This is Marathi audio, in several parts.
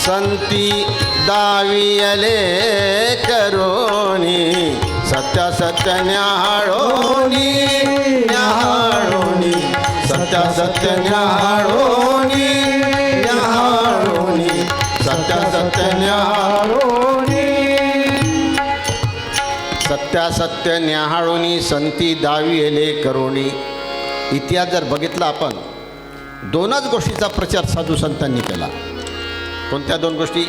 संती दावियले करोनी सत्य न्याहाळोनी न्याहाळोनी सत्य न्याहाळोनी न्याहाळोनी सत्य न्याहाळोनी सत्य न्याहाळोनी संती दावियले करोनी. इतिहास जर बघितला आपण, दोनच गोष्टीचा प्रचार साधू संतांनी केला. कोणत्या दोन गोष्टी?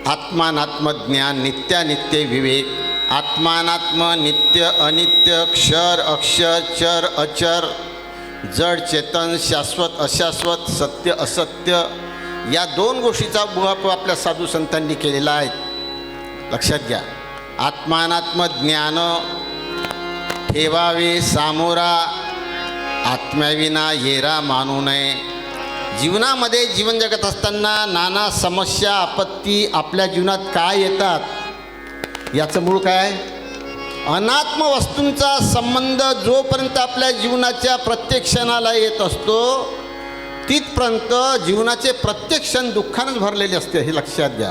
आत्मानात्मज्ञान, नित्यानित्य विवेक. आत्मानात्म, नित्य अनित्य, क्षर अक्षर, चर अचर, जड चेतन, शाश्वत अशाश्वत, सत्य असत्य, या दोन गोष्टीचा बुवाप आपल्या साधू संतांनी केलेला आहे. लक्षात घ्या. आत्मानात्म ज्ञान ठेवावे सामोरा, आत्म्याविना येरा मानू नये. जीवनामध्ये जीवन जगत असताना नाना समस्या आपत्ती आपल्या जीवनात काय येतात, याचं मूळ काय? अनात्म वस्तूंचा संबंध जोपर्यंत आपल्या जीवनाच्या प्रत्येक क्षणाला येत असतो तिथपर्यंत जीवनाचे प्रत्येक क्षण दुःखानंच भरलेले असते, हे लक्षात घ्या.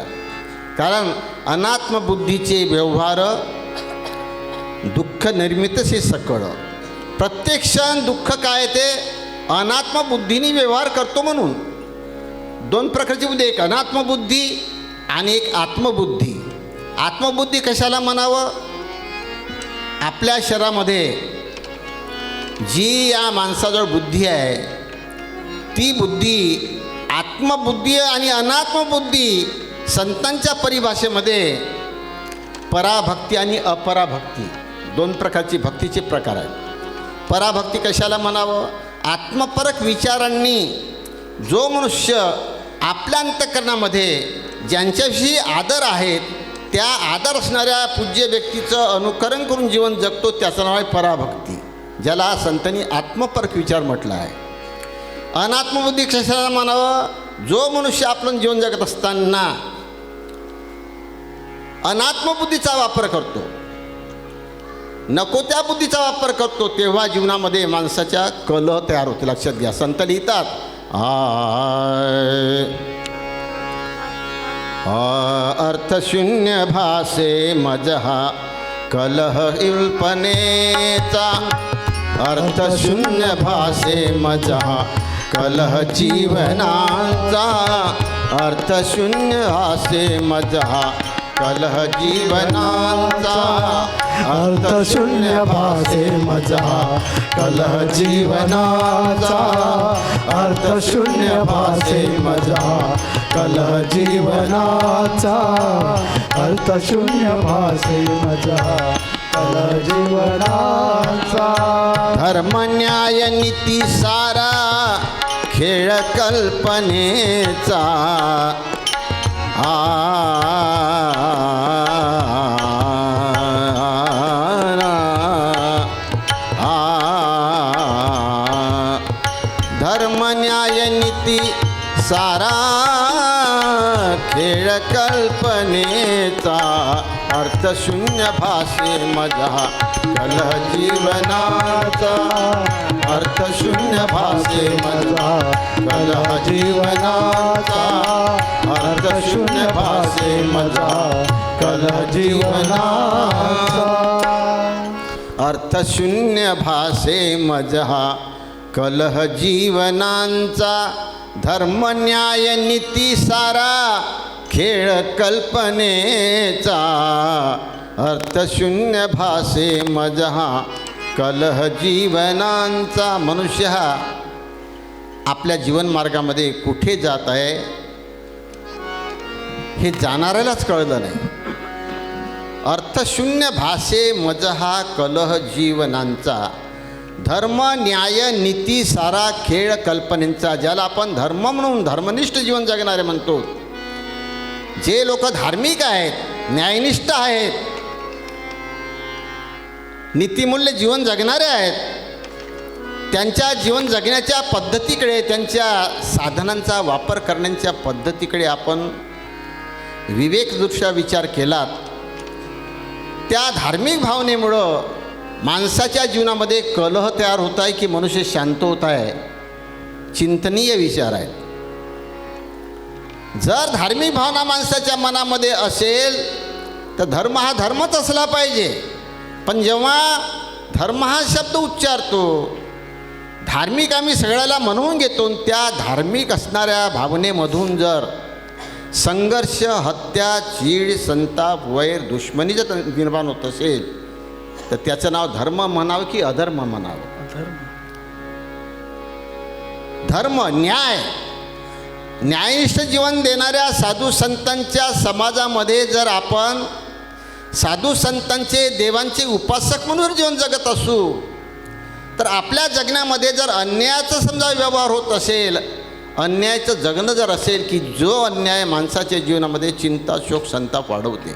कारण अनात्म बुद्धीचे व्यवहार दुःख निर्मितसे सकळ. प्रत्येक क्षण दुःख काय ते अनात्म बुद्धीने व्यवहार करतो. म्हणून दोन प्रकारची बुद्धी, एक अनात्मबुद्धी आणि एक आत्मबुद्धी. आत्मबुद्धी कशाला म्हणावं? आपल्या शरीरामध्ये जी या माणसाजवळ बुद्धी आहे ती बुद्धी आत्मबुद्धी आणि अनात्मबुद्धी संतांच्या परिभाषेमध्ये पराभक्ती आणि अपराभक्ती दोन प्रकारची भक्तीचे प्रकार आहेत. पराभक्ती कशाला म्हणावं? आत्मपरक विचारांनी जो मनुष्य आपल्या अंतःकरणामध्ये ज्यांच्याविषयी आदर आहेत त्या आदर असणाऱ्या पूज्य व्यक्तीचं अनुकरण करून जीवन जगतो, त्याचं नाव आहे पराभक्ती, ज्याला संतांनी आत्मपरक विचार म्हटलं आहे. अनात्मबुद्धी कशाला म्हणावं? जो मनुष्य आपलं जीवन जगत असताना अनात्मबुद्धीचा वापर करतो, नको त्या बुद्धीचा वापर करतो, तेव्हा जीवनामध्ये माणसाच्या कलह तयार होते. लक्षात घ्या. संत लिहितात, अर्थशून्य भासे मजहा कलह इल्पनेचा. अर्थशून्य भासे मजहा कलह जीवनाचा. अर्थशून्य भासे मजहा कलह जीवनाचा. अर्थशून्य भासे मजहा कलह जीवनाचा. अर्थशून्य भासे मजहा कलह जीवनाचा. अर्थशून्य भासे मजहा कलह जीवनाचा. धर्म न्याय नीती सारा खेळ कल्पनेचा. धर्म न्याय नीती सारा खेळ कल्पनेचा. अर्थशून्य भासे मजहा कलह जीवनाचा. अर्थशून्य भासे मजहा कलह जीवनाचा. अर्थशून्य भासे मजहा कलह जीवनाचा. अर्थशून्य भासे मजहा कलह जीवनांचा. धर्म न्याय नीती सारा खेळ कल्पनेचा. अर्थशून्य भासे मजहा कलह जीवनांचा. मनुष्य हा आपल्या जीवनमार्गामध्ये कुठे जात आहे हे जाणाऱ्यालाच कळलं नाही. अर्थशून्य भासे मजहा कलह जीवनांचा. धर्म न्याय नीती सारा खेळ कल्पनेचा. ज्याला आपण धर्म म्हणून धर्मनिष्ठ जीवन जगणारे म्हणतो, जे लोक धार्मिक आहेत, न्यायनिष्ठ आहेत, नीतिमूल्य जीवन जगणारे आहेत, त्यांच्या जीवन जगण्याच्या पद्धतीकडे, त्यांच्या साधनांचा वापर करण्याच्या पद्धतीकडे आपण विवेकदृष्ट्या विचार केलात, त्या धार्मिक भावनेमुळं माणसाच्या जीवनामध्ये कलह तयार होत आहे की मनुष्य शांत होत आहे, चिंतनीय विचार आहेत. जर धार्मिक भावना माणसाच्या मनामध्ये असेल तर धर्म हा धर्मच असला पाहिजे. पण जेव्हा धर्म हा शब्द उच्चारतो, धार्मिक आम्ही सगळ्याला म्हणवून घेतो, त्या धार्मिक असणाऱ्या भावनेमधून जर संघर्ष, हत्या, चीड, संताप, वैर, दुश्मनी जर निर्माण होत असेल तर त्याचं नाव धर्म म्हणावं की अधर्म म्हणावं? धर्म, न्यायनिष्ठ जीवन देणाऱ्या साधू संतांच्या समाजामध्ये जर आपण साधू संतांचे, देवांचे उपासक म्हणून जीवन जगत असू, तर आपल्या जगण्यामध्ये जर अन्यायाचा समजा व्यवहार होत असेल, अन्यायाचं जगणं जर असेल की जो अन्याय माणसाच्या जीवनामध्ये चिंता, शोक, संताप वाढवते,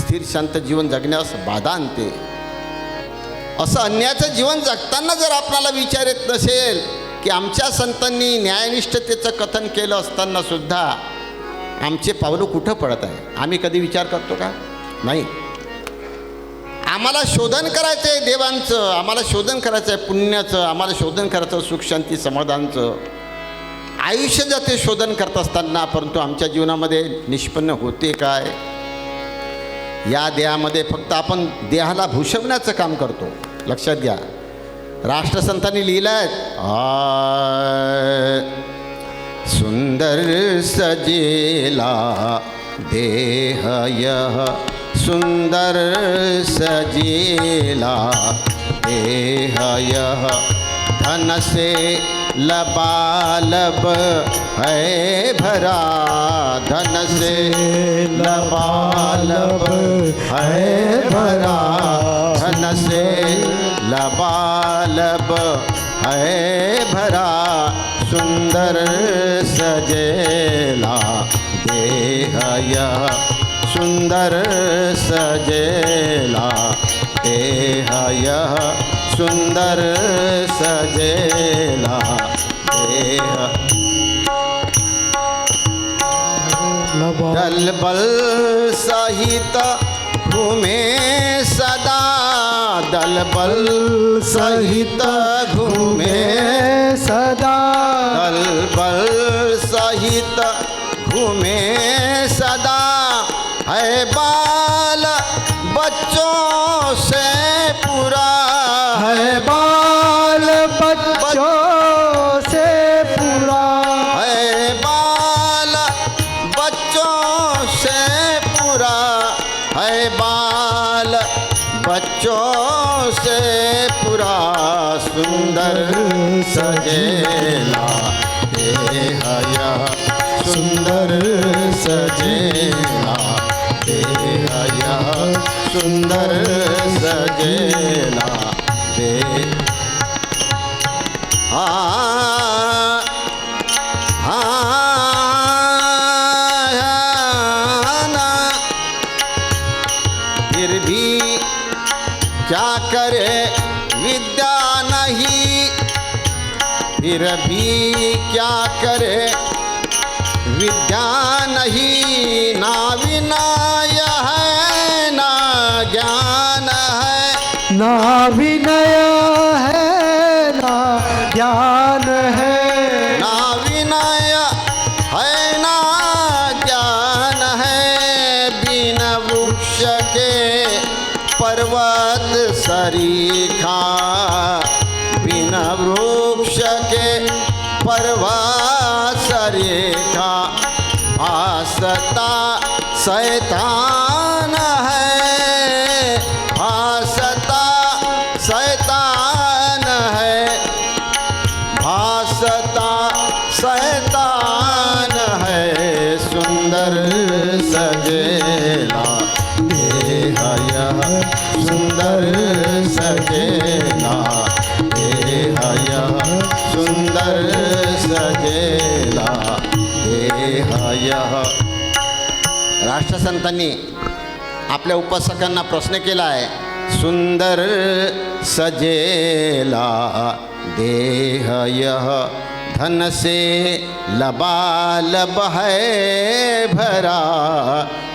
स्थिर शांत जीवन जगण्यास बाधा आणते, असं अन्यायाचं जीवन जगताना जर आपल्याला विचार येत नसेल की आमच्या संतांनी न्यायनिष्ठतेचं कथन केलं असताना सुद्धा आमचे पावलं कुठं पडत आहे, आम्ही कधी विचार करतो का? नाही. आम्हाला शोधन करायचं आहे देवांचं, आम्हाला शोधन करायचं आहे पुण्याचं, आम्हाला शोधन करायचं सुख शांती समाधानचं. आयुष्य जाते शोधन करत असताना, परंतु आमच्या जीवनामध्ये निष्पन्न होते काय? या देहामध्ये फक्त आपण देहाला भूषवण्याचं काम करतो. लक्षात घ्या, राष्ट्रसंतांनी लिहिलं आहे, सुंदर सजेला देह यह, सुंदर सजेला देह यह, धन से लबालब है भरा, धन से लबालब है भरा, धन से लबालब है भरा, सुंदर सजेला देह यह, सुंदर सजेला देह यह, सुंदर सजेला देह, दल बल सहित घूमे सदा, दल बल सहित घूमे सदा, दल बल सहित घूमे सदा, है बाल बच्चों से पूरा, है बाल बच्चों से पूरा, है बाल बच्चों से पूरा, है बाल बच्चों से पूरा, सुंदर सजेला देह यह, सुंदर सजेला देह यह, सुंदर सजेला देह। फिर भी क्या करे विद्या नहीं, फिर भी क्या करे विद्या नहीं, ना विनय है ना ज्ञान है, ना विनय है ना ज्ञान है, ना विनय है ना ज्ञान है, बिन वृक्ष के पर्वत सरीखा, बिन वृक्ष के पर्वत सरीखा, भासता शैतान है, भासता शैतान है, भासता शैतान है, सुंदर सजेला देह यह, सुंदर सजेला देह यह, सुंदर सजेला देह यह. राष्ट्रसंतांनी आपल्या उपासकांना प्रश्न केला आहे, सुंदर सजेला देह यह, धन से लबालब है भरा,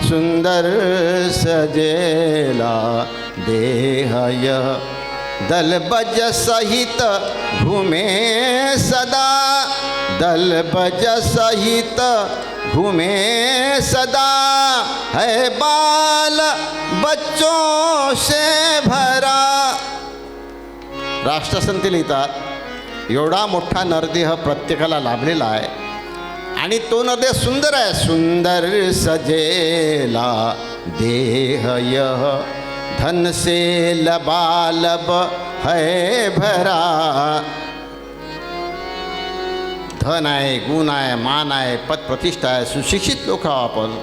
सुंदर सजेला देह यह, दल बज सहित घूमे सदा, दल बज सहित घूमे सदा, है बाल बच्चों से भरा. राष्ट्रसंत लिहितात एवढा मोठा नरदेह प्रत्येकाला लाभलेला आहे आणि तो नरदेह सुंदर आहे. सुंदर सजेला देह यह धन से लबालब है भरा. धन आहे, गुण आहे, मान आहे, पद प्रतिष्ठा आहे, सुशिक्षित लोक आहो आपण.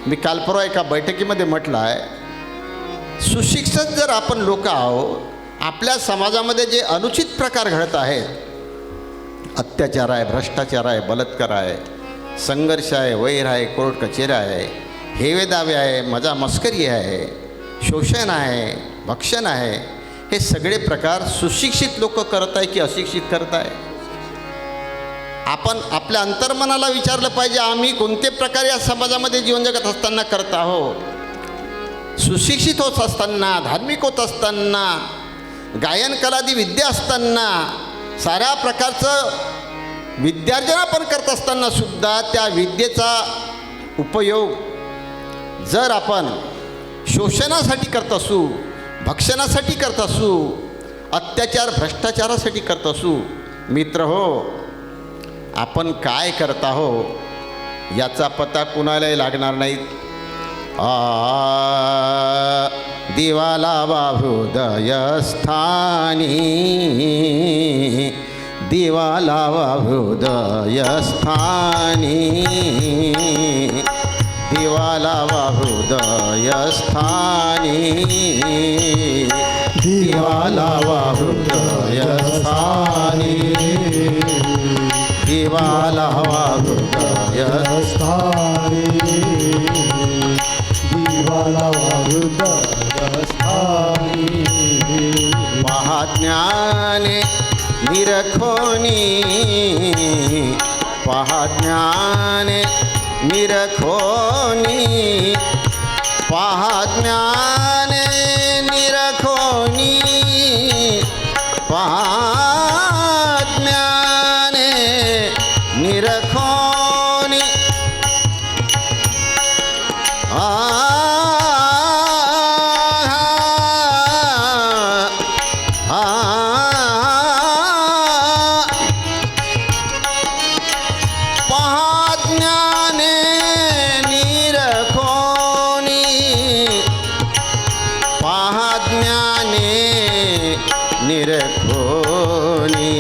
मी काल परवा एका बैठकीमध्ये म्हटलं आहे, सुशिक्षित जर आपण लोक आहो, आपल्या समाजामध्ये जे अनुचित प्रकार घडत आहेत, अत्याचार आहे, भ्रष्टाचार आहे, बलात्कार आहे, संघर्ष आहे, वैर आहे, कोर्ट कचेऱ्या आहे, हेवे दावे आहे, मजा मस्करी आहे, शोषण आहे, भक्षण आहे, हे सगळे प्रकार सुशिक्षित लोक करत आहे की अशिक्षित करत आहे. आपण आपल्या अंतर्मनाला विचारलं पाहिजे, आम्ही कोणते प्रकार या समाजामध्ये जीवन जगत असताना करत आहोत. सुशिक्षित होत असताना, धार्मिक होत असताना, गायन कलादी विद्या असताना, साऱ्या प्रकारचं विद्यार्जन आपण करत असताना सुद्धा त्या विद्येचा उपयोग जर आपण शोषणासाठी करत असू, भक्षणासाठी करत असू, अत्याचार भ्रष्टाचारासाठी करत असू, मित्र हो, आपण काय करत आहो याचा पत्ता कुणालाही लागणार नाही. दिवा लावा हृदयस्थानी, दिवा लावा हृदयस्थानी, दिवा लावा हृदयस्थानी, दिवा लावा हृदयस्थानी, दिवा लावा हृदयस्थानी, दिवा लावा हृदयस्थानी. महाज्ञाने निरखोनी, महाज्ञाने निरखोनी, महाज्ञाने निरखोनी, महाज्ञाने निरखोनी. महाज्ञाने निरखोनी, महाज्ञाने निरखोनी,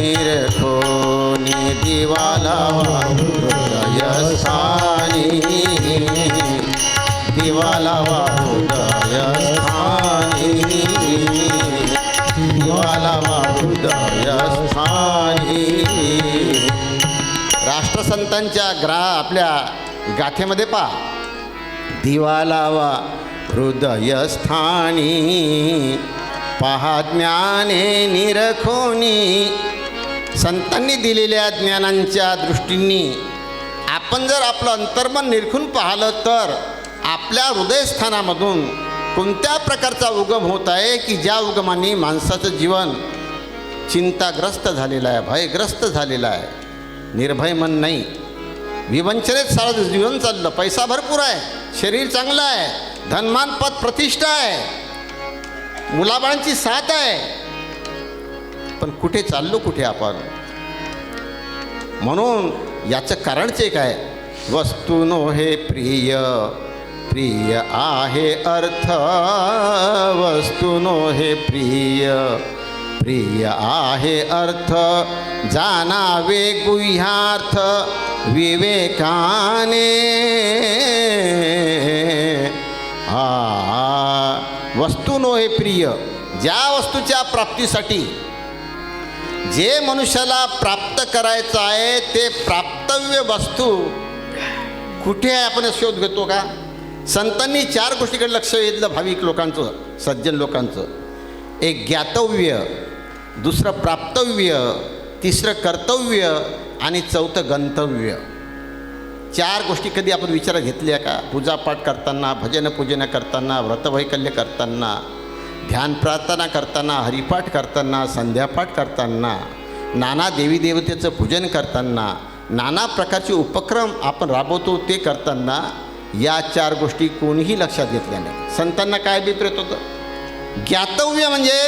निरखोनी. दिवा लावा हृदयस्थानी, दिवा लावा हृदयस्थानी, दिवा लावा हृदयस्थानी. राष्ट्रसंतांच्या आपल्या गाथेमध्ये पहा, दिवा लावा हृदयस्थानी, पहा ज्ञाने निरखोनी. संतांनी दिलेल्या ज्ञानांच्या दृष्टींनी आपण जर आपलं अंतर्मन निरखून पाहिलं तर आपल्या हृदयस्थानामधून कोणत्या प्रकारचा उगम होत आहे की ज्या उगमाने माणसाचं जीवन चिंताग्रस्त झालेलं आहे, भयग्रस्त झालेलं आहे. निर्भय मन नाही, विवंचनेत सारं जीवन चाललं. पैसा भरपूर आहे, शरीर चांगलं आहे, धनमान पद प्रतिष्ठा आहे, मुलाबाळांची साथ आहे, पण कुठे चाललो कुठे आपण. म्हणून याचं कारणच एक आहे, वस्तू नो हे प्रिय, प्रिय आहे अर्थ, वस्तू नो हे प्रिय, प्रिय आहे अर्थ, जानावे गुह्यार्थ विवेकाने. वस्तू नो हे प्रिय, ज्या वस्तूच्या प्राप्तीसाठी जे मनुष्याला प्राप्त करायचं आहे ते प्राप्तव्य वस्तू कुठे आहे आपण शोध घेतो का. संतांनी 4 गोष्टीकडे लक्ष वेधलं भाविक लोकांचं, सज्जन लोकांचं. एक ज्ञातव्य, दुसरं प्राप्तव्य, तिसरं कर्तव्य आणि चौथं गंतव्य. 4 गोष्टी कधी आपण विचारात घेतल्या का. पूजापाठ करताना, भजन पूजन करताना, व्रतवैकल्य करताना, ध्यान प्रार्थना करताना, हरिपाठ करताना, संध्यापाठ करताना, नाना देवी देवतेचं पूजन करताना, नाना प्रकारचे उपक्रम आपण राबवतो ते करताना या 4 गोष्टी कोणीही लक्षात घेतल्या नाही. संतांना काय अभिप्रेत होतं? ज्ञातव्य म्हणजे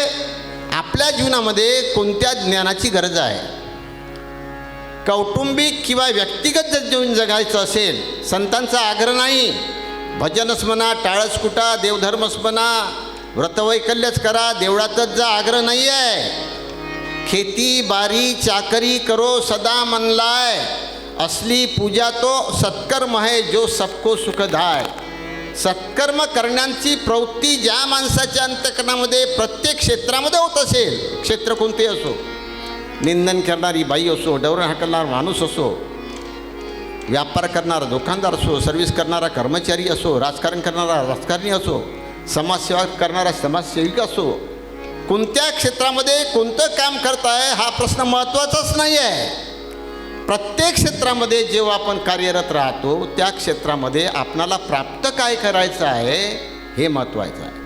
आपल्या जीवनामध्ये कोणत्या ज्ञानाची गरज आहे. कौटुंबिक किंवा व्यक्तिगत जर जीवन जगायचं असेल, संतांचा आग्रह नाही भजनच म्हणा, टाळच कुटा, देवधर्मच म्हणा, व्रतवैकल्यच करा, देवळातच जा, आग्रह नाही आहे. खेती बारी चाकरी करो सदा मन लाय, असली पूजा तो सत्कर्म है जो सबको सुखदाय. सत्कर्म करण्याची प्रवृत्ती ज्या माणसाच्या अंतःकरणामध्ये प्रत्येक क्षेत्रामध्ये होत असेल, क्षेत्र कोणते असो, निंदन करणारी बाई असो, डवरण हाकलणारा माणूस असो, व्यापार करणारा दुकानदार असो, सर्व्हिस करणारा कर्मचारी असो, राजकारण करणारा राजकारणी असो, समाजसेवा करणारा समाजसेविक असो, कोणत्या क्षेत्रामध्ये कोणतं काम करताय हा प्रश्न महत्त्वाचाच नाही आहे. प्रत्येक क्षेत्रामध्ये जेव्हा आपण कार्यरत राहतो त्या क्षेत्रामध्ये आपणाला प्राप्त काय करायचं आहे हे महत्त्वाचं आहे.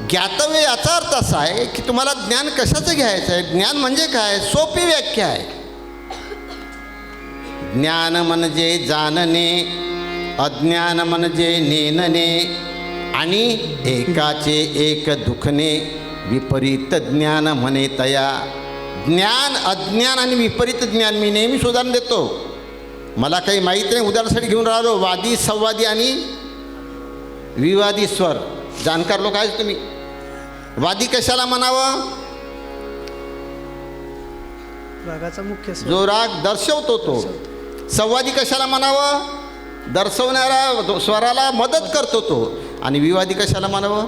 ज्ञातव्य याचा अर्थ असा आहे की तुम्हाला ज्ञान कशाचं घ्यायचं आहे. ज्ञान म्हणजे काय? सोपी व्याख्या आहे. ज्ञान म्हणजे जाणणे, अज्ञान म्हणजे नेणणे, आणि एकाचे एक दुखणे, विपरीत ज्ञान म्हणे तया. ज्ञान, अज्ञान आणि विपरीत ज्ञान मी नेहमीच उदाहरण देतो. मला काही माहीत नाही, उदाहरणासाठी घेऊन राहिलो. वादी, संवादी आणि विवादी स्वर. जाणकार लोक आहेत तुम्ही. वादी कशाला म्हणावं? रागाचा मुख्य स्वर. जो राग दर्शवतो तो. संवादी कशाला म्हणावं? दर्शवणाऱ्या स्वराला मदत करतो तो. आणि विवादी कशाला म्हणावं?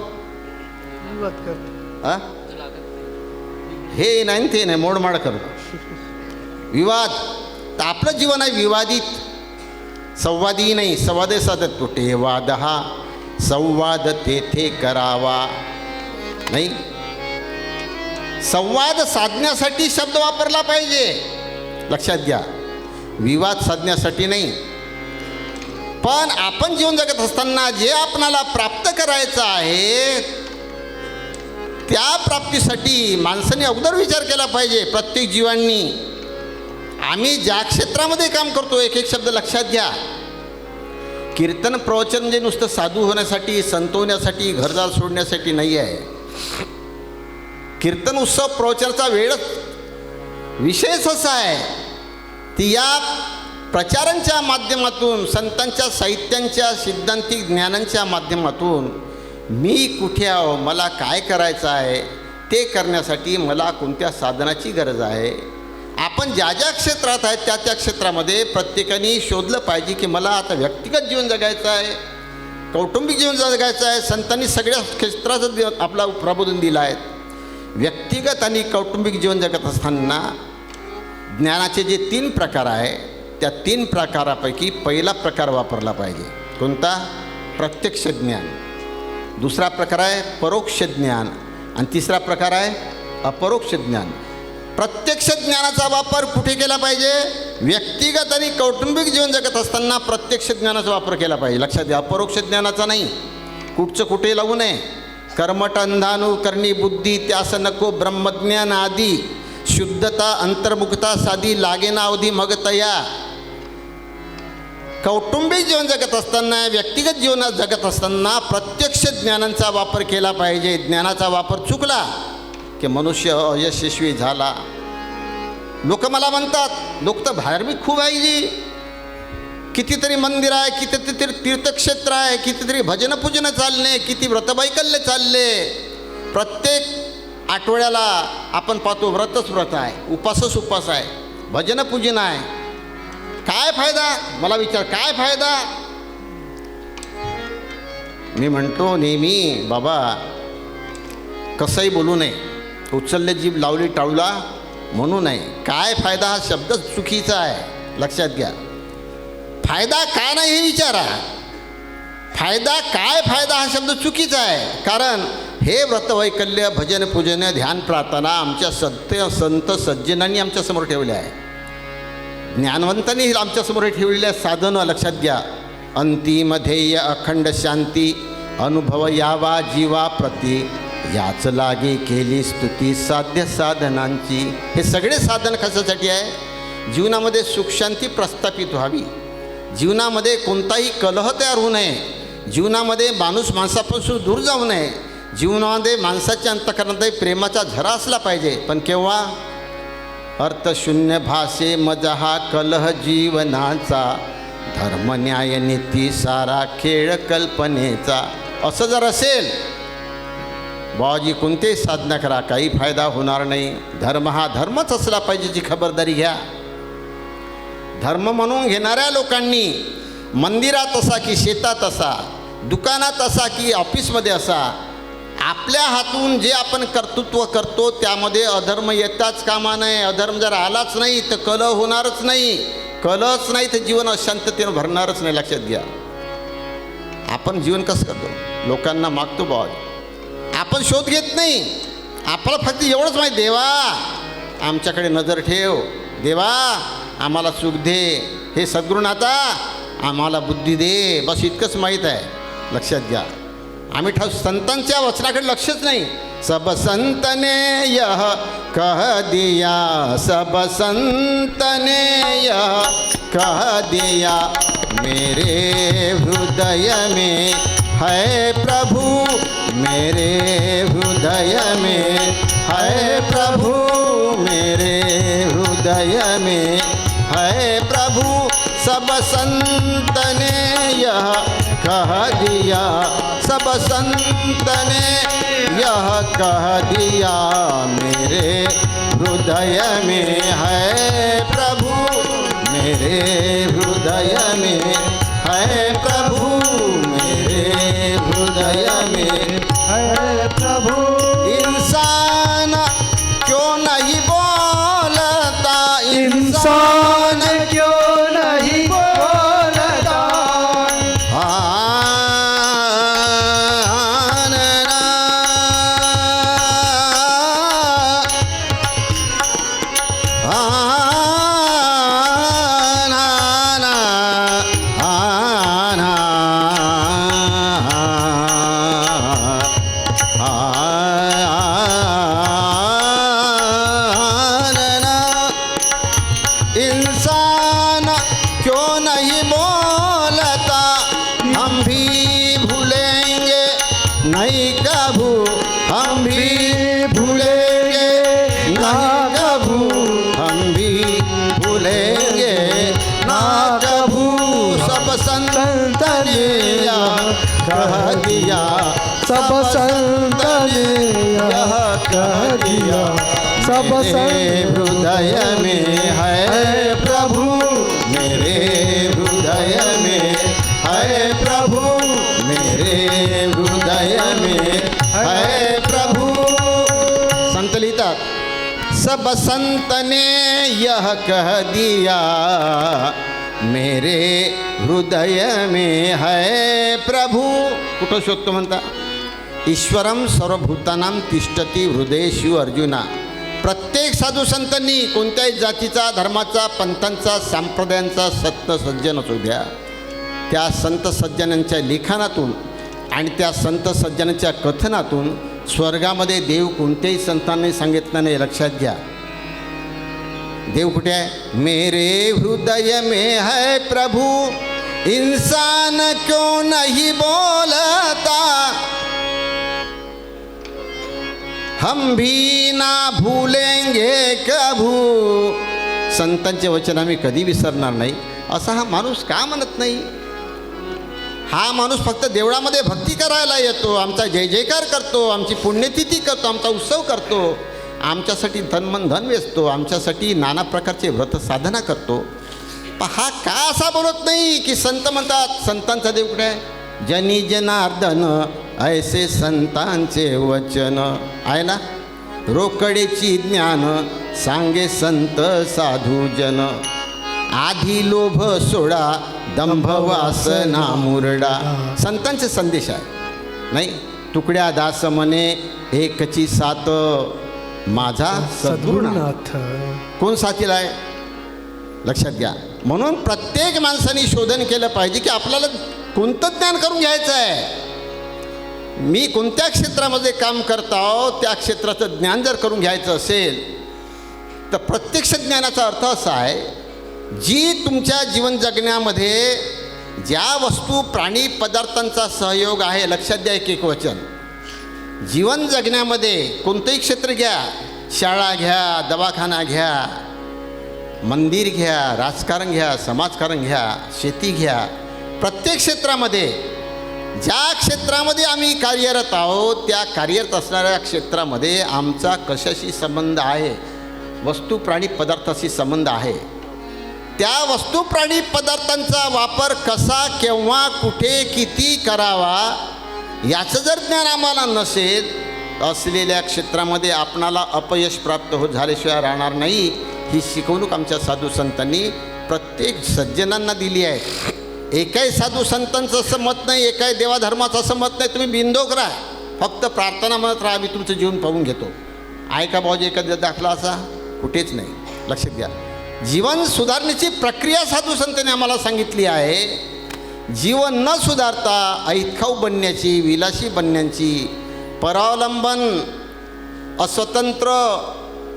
विवाद करतो. हां, हे नाही ते नाही, मोडमाड करतो. विवाद. तर आपलं जीवन आहे विवादित, संवादी नाही. संवादे साधत तुटे वाद हा, संवाद तेथे करावा नाही. संवाद साधण्यासाठी शब्द वापरला पाहिजे, लक्षात घ्या. विवाद साधण्यासाठी नाही. पण आपण जीवन जगत असताना जे आपणाला प्राप्त करायचं आहे त्या प्राप्तीसाठी माणसाने अगोदर विचार केला पाहिजे. प्रत्येक जीवांनी. आम्ही ज्या क्षेत्रामध्ये काम करतो, एक एक शब्द लक्षात घ्या. कीर्तन प्रवचन म्हणजे नुसतं साधू होण्यासाठी, संत होण्यासाठी, घरदार सोडण्यासाठी नाही आहे. कीर्तन उत्सव प्रवचनाचा वेळच विषयच असा आहे ती या प्रचारांच्या माध्यमातून, संतांच्या साहित्यांच्या सिद्धांतिक ज्ञानांच्या माध्यमातून मी कुठे आहो, मला काय करायचं आहे, ते करण्यासाठी मला कोणत्या साधनाची गरज आहे. आपण ज्या ज्या क्षेत्रात आहेत त्या त्या क्षेत्रामध्ये प्रत्येकाने शोधलं पाहिजे की मला आता व्यक्तिगत जीवन जगायचं आहे, कौटुंबिक जीवन जगायचं आहे. संतांनी सगळ्या क्षेत्राचं आपला प्रबोधन दिलं आहे. व्यक्तिगत आणि कौटुंबिक जीवन जगत असताना ज्ञानाचे जे 3 प्रकार आहे त्या 3 प्रकारापैकी पहिला प्रकार वापरला पाहिजे. कोणता? प्रत्यक्ष ज्ञान. दुसरा प्रकार आहे परोक्ष ज्ञान आणि तिसरा प्रकार आहे अपरोक्ष ज्ञान. प्रत्यक्ष ज्ञानाचा वापर कुठे केला पाहिजे? व्यक्तिगत आणि कौटुंबिक जीवन जगत असताना प्रत्यक्ष ज्ञानाचा वापर केला पाहिजे. लक्षात घ्या, अपरोक्ष ज्ञानाचा नाही. कुठचं कुठे लावू नये. कर्मट अंधानु करणी बुद्धी त्यास नको ब्रह्मज्ञान आदी, शुद्धता अंतर्मुखता साधी लागेना अवधी मग तया. कौटुंबिक जीवन जगत असताना, व्यक्तिगत जीवनात जगत असताना प्रत्यक्ष ज्ञानांचा वापर केला पाहिजे. ज्ञानाचा वापर चुकला की मनुष्य अयशस्वी झाला. लोक मला म्हणतात, लोक तर धार्मिक खूप आहे जी, कितीतरी मंदिर आहे, कितीतरी तीर्थक्षेत्र आहे, कितीतरी भजन पूजन चालणे, किती व्रतवैकल्य चालले. प्रत्येक आठवड्याला आपण पाहतो व्रतच व्रत आहे, उपासच उपास आहे, भजन पूजन आहे. काय फायदा? मला विचार, काय फायदा? मी म्हणतो नेहमी, बाबा कसंही बोलू नये, उचलले जीभ लावली टाळूला म्हणू नये. काय फायदा हा शब्द चुकीचा आहे, लक्षात घ्या. फायदा काय नाही हे विचारा. फायदा काय? फायदा हा शब्द चुकीचा आहे. कारण हे व्रतवैकल्य, भजन पूजन, ध्यान, प्रार्थना आमच्या संत सज्जनांनी आमच्यासमोर ठेवले आहे. ज्ञानवंतांनी आमच्यासमोर ठेवलेल्या साधनं लक्षात घ्या. अंतिम ध्येय अखंड शांती, अनुभव यावा जीवा प्रती, याच लागे केली स्तुती साध्य साधनांची. हे सगळे साधन कशासाठी आहे? जीवनामध्ये सुखशांती प्रस्थापित व्हावी, जीवनामध्ये कोणताही कलह तयार होऊ नये, जीवनामध्ये माणूस माणसापासून दूर जाऊ नये, जीवनामध्ये माणसाच्या अंतःकरणात प्रेमाचा झरा असला पाहिजे. पण केव्हा? अर्थशून्य भाषे मजा हा कलह जीवनाचा, धर्म न्याय नीती सारा खेळ कल्पनेचा. असं जर असेल, बाबाजी कोणतेही साधना करा, काही फायदा होणार नाही. धर्म हा धर्मच असला पाहिजेची खबरदारी घ्या. धर्म म्हणून घेणाऱ्या लोकांनी मंदिरात असा की शेतात असा, दुकानात असा की ऑफिसमध्ये असा, आपल्या हातून जे आपण कर्तृत्व करतो त्यामध्ये अधर्म येताच कामा नये. अधर्म जर आलाच नाही तर कलह होणारच नाही, कलहच नाही तर जीवन अशांततेनं भरणारच नाही. लक्षात घ्या. आपण जीवन कसं करतो? लोकांना मागतो बाबा, आपण शोध घेत नाही. आपल्याला फक्त एवढंच माहीत, देवा आमच्याकडे नजर ठेव, देवा आम्हाला सुख दे, हे सद्गुरुनाथा आम्हाला बुद्धी दे, बस इतकंच माहीत आहे. लक्षात घ्या. आम्ही संतांच्या वचनाकडे लक्षच नाही. सब संत ने यह कह दिया, सब संत ने यह कह दिया, मेरे हृदय में है प्रभु, मेरे हृदय में है प्रभु, मेरे हृदय में है प्रभु. सब संत ने यह कह दिया, सब संत ने यह कह दिया, मेरे हृदय में है प्रभु, मेरे हृदय में है प्रभु, मेरे हृदय में है प्रभु. इंसान क्यों नहीं बोलता, इंसान क्यों नहीं बोलता, इंसान क्यों नहीं बोलता, हम भी भूलेंगे नहीं कभू, हम भी भूलेंगे ना कभू, हम भी भूलेंगे ना कभू. सब संत ने यह कह दिया, सब संत ने यह कह दिया, सब संत हृदय में है प्रभु, मेरे हृदय में है प्रभु, मेरे हृदय में है प्रभु. संत लिहितात, सब संत ने यह कह दिया, मेरे हृदय में है प्रभु. कुठं शोधतो म्हणता? ईश्वरम सर्वभूतानां तिष्ठती हृदयेषु अर्जुना. प्रत्येक साधू संतांनी कोणत्याही जातीचा, धर्माचा, पंथांचा, संप्रदायांचा संत सज्जन असू द्या, त्या संत सज्जनांच्या लिखाणातून आणि त्या संत सज्जनांच्या कथनातून स्वर्गामध्ये देव कोणत्याही संतांनी सांगितलं नाही. लक्षात घ्या. देव कुठे आहे? मेरे हृदय में है प्रभु, इंसान क्यों नहीं बोलता, हम भी ना भूलेंगे कभू. संतांचे वचन आम्ही कधी विसरणार नाही, असा हा माणूस का म्हणत नाही? हा माणूस फक्त देवळामध्ये भक्ती करायला येतो, आमचा जय जयकार करतो, आमची पुण्यतिथी करतो, आमचा उत्सव करतो, आमच्यासाठी धनमन धन वेचतो, आमच्यासाठी नाना प्रकारचे व्रत साधना करतो. पण हा का असा बोलत नाही की संत म्हणतात? संतांचा देव कुठे आहे? जनी जनार्दन ऐसे संतांचे वचन आहे ना. रोकडेची ज्ञान सांगे संत साधू जन, आधी लोभ सोडा दंभ वासना मुरडा. संतांचे संदेश आहे नाही. तुकड्या दास म्हणे एकची साथ, माझा सद्गुरुनाथ. कोण साथीला आहे? लक्षात घ्या. म्हणून प्रत्येक माणसाने शोधन केलं पाहिजे की आपल्याला कोणतं ज्ञान करून घ्यायचं आहे. मी कोणत्या क्षेत्रामध्ये काम करत आहो त्या क्षेत्राचं ज्ञान जर करून घ्यायचं असेल तर प्रत्यक्ष ज्ञानाचा अर्थ असा आहे, जी तुमच्या जीवन जगण्यामध्ये ज्या वस्तू प्राणी पदार्थांचा सहयोग आहे, लक्षात द्या एक वचन, जीवन जगण्यामध्ये कोणतंही क्षेत्र घ्या, शाळा घ्या, दवाखाना घ्या, मंदिर घ्या, राजकारण घ्या, समाजकारण घ्या, शेती घ्या, प्रत्येक क्षेत्रामध्ये ज्या क्षेत्रामध्ये आम्ही कार्यरत आहोत त्या कार्यरत असणाऱ्या क्षेत्रामध्ये आमचा कशाशी संबंध आहे, वस्तू प्राणी पदार्थाशी संबंध आहे. त्या वस्तू प्राणी पदार्थांचा वापर कसा, केव्हा, कुठे, किती करावा याचं जर ज्ञान आम्हाला नसेल, असलेल्या क्षेत्रामध्ये आपणाला अपयश प्राप्त झाल्याशिवाय राहणार नाही. ही शिकवणूक आमच्या साधू संतांनी प्रत्येक सज्जनांना दिली आहे. एकाही साधू संतांचं असं मत नाही, एकाही देवाधर्माचं असं मत नाही, तुम्ही बिंदोक राहा, फक्त प्रार्थना म्हणत राहा, मी तुमचं जीवन पाहून घेतो. आहे का भाऊजी एखादा दाखला असा? कुठेच नाही. लक्षात घ्या, जीवन सुधारण्याची प्रक्रिया साधू संतांनी आम्हाला सांगितली आहे. जीवन न सुधारता ऐतखाऊ बनण्याची, विलासी बनण्याची, परावलंबन, अस्वतंत्र,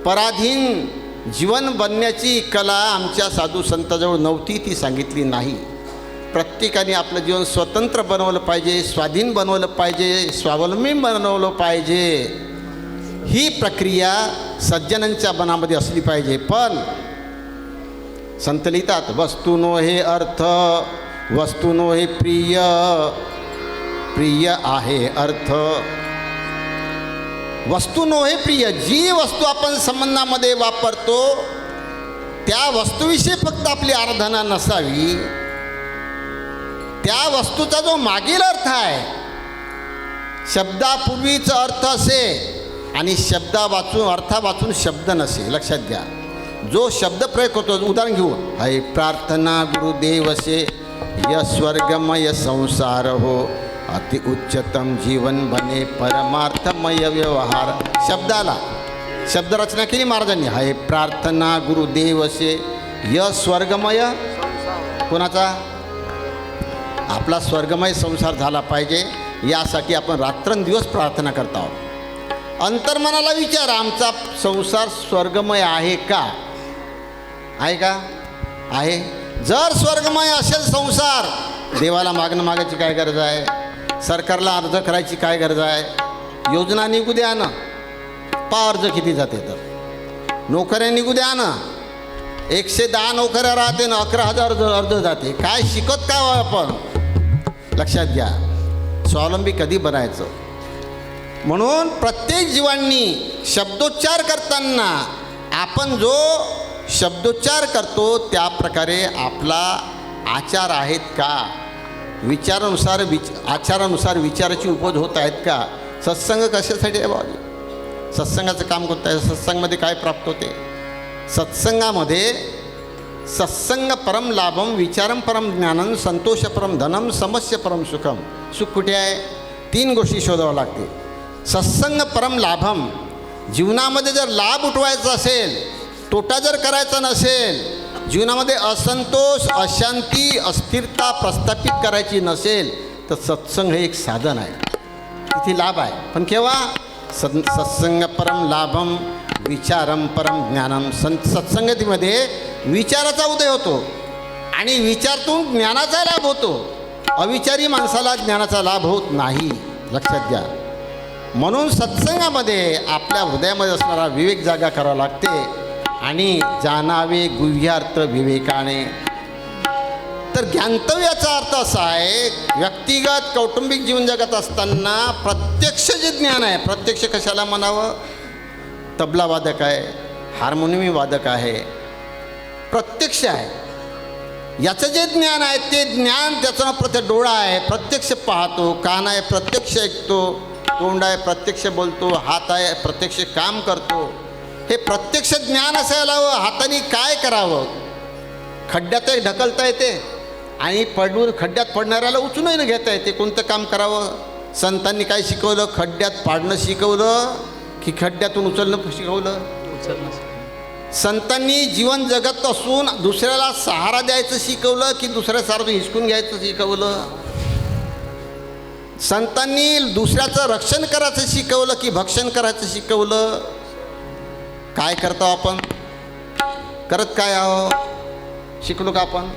पराधीन जीवन बनण्याची कला आमच्या साधू संतांजवळ नव्हती, ती सांगितली नाही. प्रत्येकाने आपलं जीवन स्वतंत्र बनवलं पाहिजे, स्वाधीन बनवलं पाहिजे, स्वावलंबी बनवलं पाहिजे. ही प्रक्रिया सज्जनांच्या मनामध्ये असली पाहिजे. पण संत लिहितात, वस्तू नो हे अर्थ, वस्तू नो हे प्रिय, प्रिय आहे अर्थ. वस्तू नो हे प्रिय, जी वस्तू आपण संबंधामध्ये वापरतो त्या वस्तूविषयी फक्त आपली आराधना नसावी, त्या वस्तूचा जो मागील अर्थ आहे, शब्दापूर्वीचा अर्थ असे आणि अर्था वाचून शब्द नसे. लक्षात घ्या, जो शब्द प्रयोग होतो, उदाहरण घेऊ, है प्रार्थना गुरुदेव से य स्वर्गमय संसार हो, अति उच्चतम जीवन बने परमार्थमय व्यवहार. शब्दाला शब्दरचना केली महाराजांनी. है प्रार्थना गुरुदेव से य स्वर्गमय, कोणाचा? आपला स्वर्गमय संसार झाला पाहिजे, यासाठी आपण रात्रंदिवस प्रार्थना करत आहोत. अंतर्मनाला विचार, आमचा संसार स्वर्गमय आहे का? आहे का? आहे. जर स्वर्गमय असेल संसार, देवाला मागायची काय गरज आहे? सरकारला अर्ज करायची काय गरज आहे? योजना निघू द्या ना, अर्ज किती जाते, तर नोकऱ्या निघू द्या ना, 110 नोकऱ्या राहते ना, 11,000 अर्ज जाते. काय शिकत काय आपण? लक्षात घ्या, स्वावलंबी कधी बनायचं. म्हणून प्रत्येक जीवांनी शब्दोच्चार करताना आपण जो शब्दोच्चार करतो त्या प्रकारे आपला आचार आहेत का, आचारानुसार विचाराची उपज होत आहेत का. सत्संग कशासाठी आहे बाबा? सत्संगाचं काम कोणतं आहे? सत्संगामध्ये काय प्राप्त होते? सत्संगामध्ये सत्संग परम लाभम, विचारम परम ज्ञानम, संतोष परम धनम, समस्य परम सुखम. सुख कुठे आहे? 3 गोष्टी शोधावं लागते. सत्संग परम लाभम, जीवनामध्ये जर लाभ उठवायचा असेल, तोटा जर करायचा नसेल, जीवनामध्ये असंतोष, अशांती, अस्थिरता प्रस्थापित करायची नसेल, तर सत्संग हे एक साधन आहे. तिथे लाभ आहे. पण केव्हा? सत्संग परम लाभम, विचारम परम ज्ञानम. सत्संगतीमध्ये विचाराचा उदय होतो आणि विचारातून ज्ञानाचा लाभ होतो. अविचारी माणसाला ज्ञानाचा लाभ होत नाही. लक्षात घ्या. म्हणून सत्संगामध्ये आपल्या हृदयामध्ये असणारा विवेक जागा करावा लागते. आणि जाणावे गुह्यार्थ विवेकाने. तर ज्ञानतव्याचा अर्थ असा आहे, व्यक्तिगत कौटुंबिक जीवन जगत असताना प्रत्यक्ष जे ज्ञान आहे, प्रत्यक्ष कशाला म्हणावं? तबला वादक आहे, हार्मोनियम वादक आहे, प्रत्यक्ष आहे. याचं जे ज्ञान आहे ते ज्ञान, त्याचा प्रत्यक्ष डोळा आहे, प्रत्यक्ष पाहतो, कान आहे, प्रत्यक्ष ऐकतो, तोंड आहे, प्रत्यक्ष बोलतो, हात आहे, प्रत्यक्ष काम करतो. हे प्रत्यक्ष ज्ञान असायला हवं. हाताने काय करावं? खड्ड्यातही ढकलता येते आणि खड्ड्यात पडणाऱ्याला उचलूनही घेता येते. कोणतं काम करावं? संतांनी काय शिकवलं? खड्ड्यात पाडणं शिकवलं की खड्ड्यातून उचलणं शिकवलं? संतांनी जीवन जगत असून दुसऱ्याला सहारा द्यायचं शिकवलं की दुसऱ्या सहारा हिसकून घ्यायचं शिकवलं? संतांनी दुसऱ्याचं रक्षण करायचं शिकवलं की भक्षण करायचं शिकवलं? काय करतो आपण? करत काय आहो? शिकलो का आपण?